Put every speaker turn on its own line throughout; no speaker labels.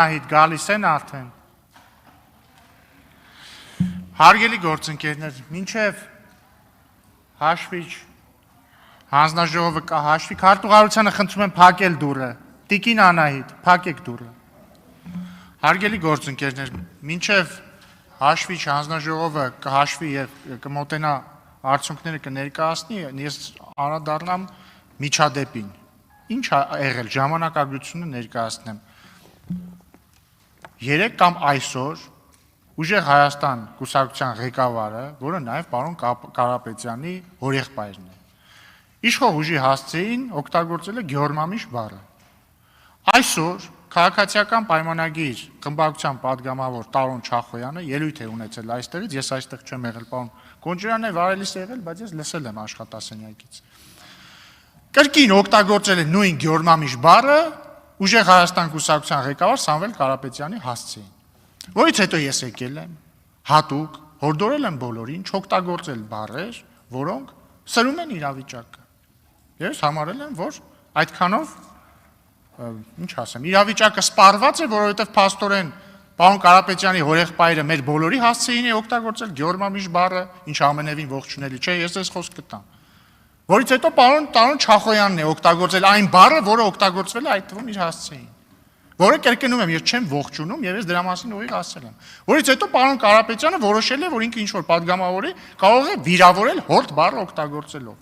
Այդ գալիս են արդեն։ Հարգելի գործընկերներ, մինչև հաշվիչ հանձնաժողովը կհաշվի, քարտուղարությանը խնդրում եմ փակել դուռը։ Տիկին Անահիտ, փակեք դուռը։ Հարգելի գործընկերներ, մինչև հաշվիչ հանձնաժողովը կհաշվի եւ կմոտենա արդյունքները կներկայացնի, ես անդրադառնամ միջադեպին։ Ինչ ա եղել, ժամանակագրությունը ներկայացնեմ։ 3 կամ այսօր Ուժեղ Հայաստան կուսակցության ղեկավարը, որը նաև պարոն Կարապետյանի հորեղբայրն է, իշխող ուժի հասցեին օգտագործել է Գյորմամիշ բառը։ Այսօր քաղաքացիական պայմանագիր խմբակցության падգամավոր Տարոն Չախոյանը ելույթ է ունեցել այստեղից, ես այստեղ չեմ եղել, պարոն Կոնջրանն է վարելիս եղել, բայց ես լսել եմ աշխատասենյակից։ Կրկին օգտագործել է նույն Գյորմամիշ բառը Ուժեղ Հայաստան կուսակցության ղեկավար Սամվել Կարապետյանի հասցեին, որից հետո ես եկել եմ հատուկ հորդորել եմ բոլորին չօգտագործել բառեր, որոնք սրում են իրավիճակը։ Ես համարել եմ, որ այդքանով, ինչ ասեմ, իրավիճակը սպառված է, որովհետև փաստորեն պարոն Կարապետյանի հորեղբայրը մեր բոլորի հասցեին է օգտագործել Գյորմամիշ բառը, ինչ ամենևին ողջունելի չէ, ես այս խոսք կտամ։ Որից հետո պարոն Տարոն Չախոյանն է օգտագործել այն բառը, որը օգտագործվել է այդ թվում իր հասցեին, որը կրկնում եմ, ես չեմ ողջունում եւ ես դրա մասին ուղիղ ասել եմ։ Որից հետո պարոն Կարապետյանը որոշել է, որ ինքը ինչ որ падգամավորի կարող է վիրավորել հորդ բառը օգտագործելով։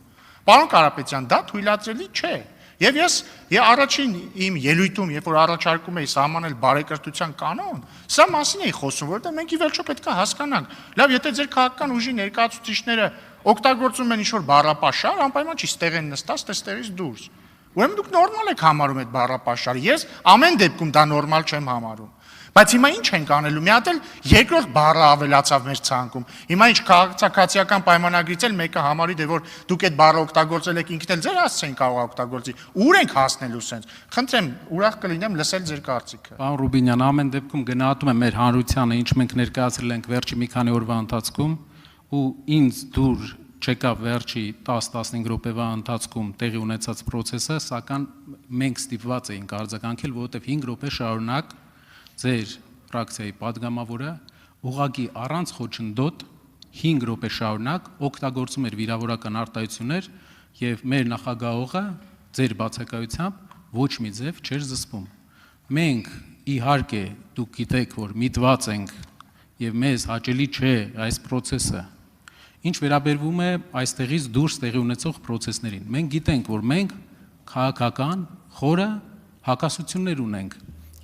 Պարոն Կարապետյան, դա թույլատրելի չէ։ Եվ ես առաջին իմ ելույթում, երբ որ առաջարկում էի սահմանել բարեկրթության կանոն, սա մասին էի խոսում, որովհետեւ մենք ի վերջո պետք է հասկանանք։ Լավ, եթե ձեր քաղաքական ուժի ներկայացուցիչները օգտագործում են ինչ-որ բառապաշար, անպայման չի ստեղ են նստած, ստեղից դուրս։ Ուրեմն դուք նորմալ եք համարում այդ բառապաշարը, ես ամեն դեպքում դա նորմալ չեմ համարում։ Բայց հիմա ինչ ենք անելու, մի հատ էլ երկրորդ բառը ավելացավ մեր ցանկում։ Հիմա ինչ քաղաքացիական պայմանագրից էլ մեկը համարի դե որ դուք այդ բառը օգտագործել եք ինքն էլ ձեր հասցեին կարող է օգտագործի։ Ուր ենք հասնելու սենց։ Խնդրեմ, ուրախ կլինեմ լսել ձեր կարծիքը։
Պարոն Ռուբինյան, ամեն դեպքում գնահատում եմ մեր հանրությանը, ինչ մենք ներկայացրել ենք վերջի մի քանի օրվա ընթացքում, ու ինձ դուր չեկավ վերջի 10-15 րոպեվա ընթացքում տեղի ունեցած process-ը, սակայն մենք ստիպված էինք արձագանքել, որովհետև 5 րոպե շարունակ ձեր ֆրակցիայի падգամավորը ուղղակի առանց խոչընդոտ 5 րոպե շարունակ օգտագործում էր վիրավորական արտահայտություններ եւ մեր նախագահողը ձեր բացակայությամբ ոչ մի ձև չէր զսպում։ Մենք իհարկե դուք գիտեք, որ միտված ենք եւ մեզ հաճելի չէ այս process-ը։ Ինչ վերաբերվում է այստեղից դուրս տեղի ունեցող process-ներին, մենք գիտենք, որ մենք քաղաքական խորը հակասություններ ունենք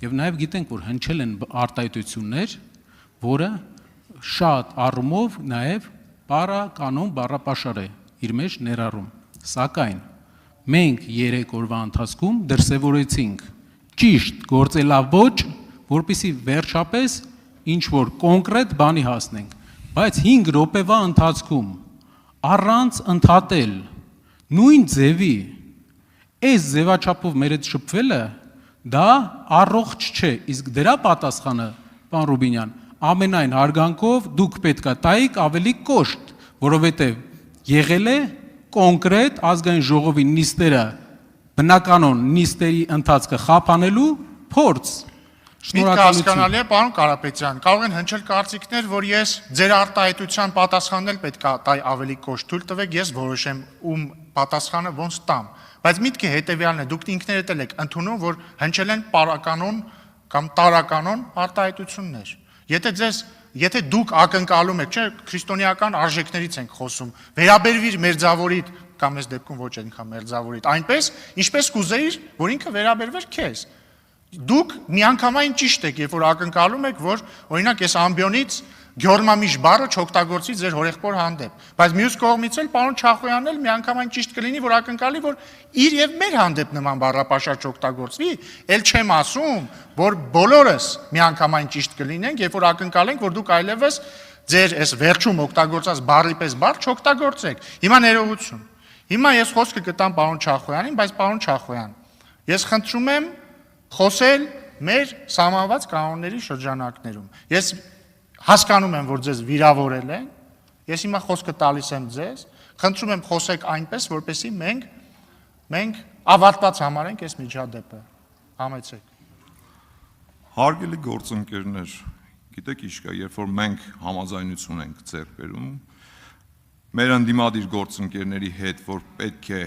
եւ նաեւ գիտենք, որ հնչել են արտահայտություններ, որը շատ առումով նաեւ բառականոն բառապաշար է իր մեջ ներառում։ Սակայն մենք 3 օրվա ընթացքում դրսևորեցինք ճիշտ գործելավոճ, որպեսզի վերջապես ինչ որ կոնկրետ բանի հասնենք, բայց 5 րոպեվա ընթացքում առանց ընդհատել նույն ձևի այս ձևաչափով մեր հետ շփվելը դա առողջ չէ, իսկ դրա պատասխանը, պարոն Ռուբինյան, ամենայն հարգանքով դուք պետքա տայիք ավելի կոշտ, որովհետև եղել է կոնկրետ ազգային ժողովի նիստերը, բնականոն նիստերի ընթացքը խափանելու փորձ։
Միտքը հասկանալի է, պարոն Կարապետյան, կարող են հնչել կարծիքներ, որ ես ձեր արտահայտության պատասխանն էլ պետք է տայ ավելի կոշտ, թույլ տվեք ես որոշեմ ում պատասխանը ոնց տամ։ Բայց միտքը հետևյալն է, դուք ինքներդ էլ եք ընդունում, որ հնչել են պարականոն կամ տարականոն արտահայտություններ։ Եթե դուք ակնկալում եք, չէ, քրիստոնեական արժեքներից ենք խոսում, վերաբերվիր մերձավորիդ կամ այս դեպքում ոչ այնքան մերձավորիդ, այնպես, ինչպես կուզեիր, որ ինքը վերաբերվեր քեզ։ Դուք միանգամայն ճիշտ եք, երբ որ ակնկալում եք, որ օրինակ այս ամբիոնից Գյորմամիշ բառը չօգտագործի ձեր հորեղբոր հանդեպ, բայց մյուս կողմից էլ պարոն Չախոյանն էլ միանգամայն ճիշտ կլինի, որ ակնկալի, որ իր եւ մեր հանդեպ նման բառապաշար չօգտագործվի, ել չեմ ասում, որ բոլորս միանգամայն ճիշտ կլինենք, երբ որ ակնկալենք, որ դուք այլևս ձեր այս վերջում օգտագործած բառի պես բառ չօգտագործեք։ Հիմա ներողություն։ Հիմա ես խոսքը կտամ պարոն Չախոյանին, բայց պարոն Չախոյան, ես խնդրում եմ խոսել մեր սահմանված կանոնների շրջանակներում։ Ես հասկանում եմ, որ ձեզ վիրավորել են, ես հիմա խոսքը տալիս եմ ձեզ, խնդրում եմ խոսեք այնպես, որպեսզի մենք ավարտված համարենք այս միջադեպը։ Համեցեք։
Հարգելի գործընկերներ, գիտեք ինչ կա, երբ որ մենք համաձայնություն ենք ձեռք բերում, մեր ընդդիմադիր գործընկերների հետ, որ պետք է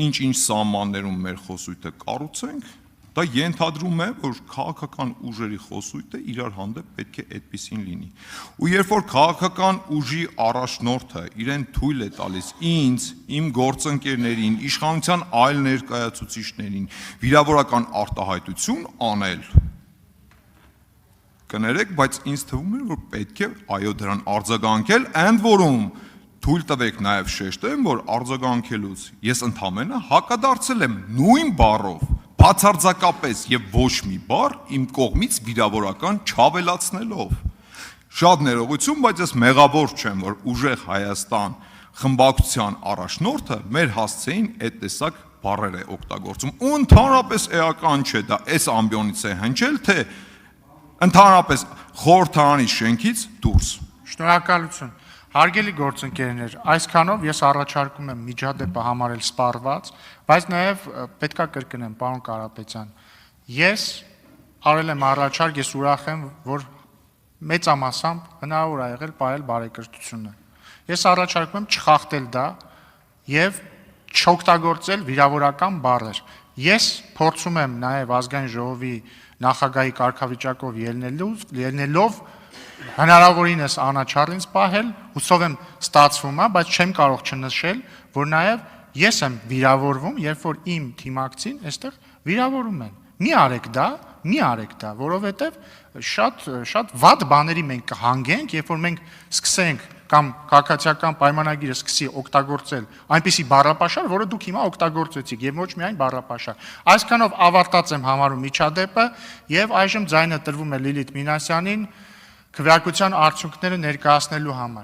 ինչ-ինչ սահմաններում մեր խոսույթը կառուցենք, դա ենթադրում է, որ քաղաքական ուժերի խոսույթը իրար հանդեպ պետք է այդպեսին լինի։ Ու երբ որ քաղաքական ուժի առաջնորդը իրեն թույլ է տալիս ինձ, իմ գործընկերներին, իշխանության այլ ներկայացուցիչներին վիրավորական արտահայտություն անել, կներեք, բայց ինձ թվում է, որ պետք է այո դրան արձագանքել, ընդ որում թույլ տվեք նաև շեշտեմ, որ արձագանքելուց ես ընդամենը հակադարձել եմ նույն բառով, բացարձակապես եւ ոչ մի բառ իմ կողմից վիրավորական չավելացնելով։ Շատ ներողություն, բայց ես մեղավոր չեմ, որ ուժեղ Հայաստան խմբակցության առաջնորդը մեր հասցեին այդ տեսակ բառեր է օգտագործում։ Ու ընդհանրապես էական չէ դա, այս ամբիոնից է հնչել, թե ընդհանրապես խորհրդարանի շենքից դուրս։
Շնորհակալություն։ Հարգելի գործընկերներ, այսքանով ես առաջարկում եմ միջադեպը համարել սպառված, բայց նաև պետքա կրկնեմ, պարոն Կարապետյան, ես արել եմ առաջարկ, ես ուրախ եմ, որ մեծամասամբ հնարավոր է եղել պահել բարեկրթությունը։ Ես առաջարկում եմ չխախտել դա եւ չօգտագործել վիրավորական բառեր։ Ես փորձում եմ նաև ազգային ժողովի նախագահի կարգավիճակով ելնելով հնարավորինս անաչառ ինձ պահել, հուսով եմ ստացվում է, բայց չեմ կարող չնշել, որ նաև ես եմ վիրավորվում, երբ որ իմ թիմակցին այստեղ վիրավորում են։ Մի արեք դա, որովհետև շատ վատ բաների մենք կհանգենք, երբ որ մենք սկսենք կամ քաղաքացիական պայմանագիրը սկսի օգտագործել այնպիսի բառապաշար, որը դուք հիմա օգտագործեցիք եւ ոչ միայն բառապաշար։ Այսքանով ավարտած եմ համարում միջադեպը եւ այժմ ձայնը տրվում է Լիլիթ Մինասյանին քվեարկության արդյունքները ներկայացնելու համար։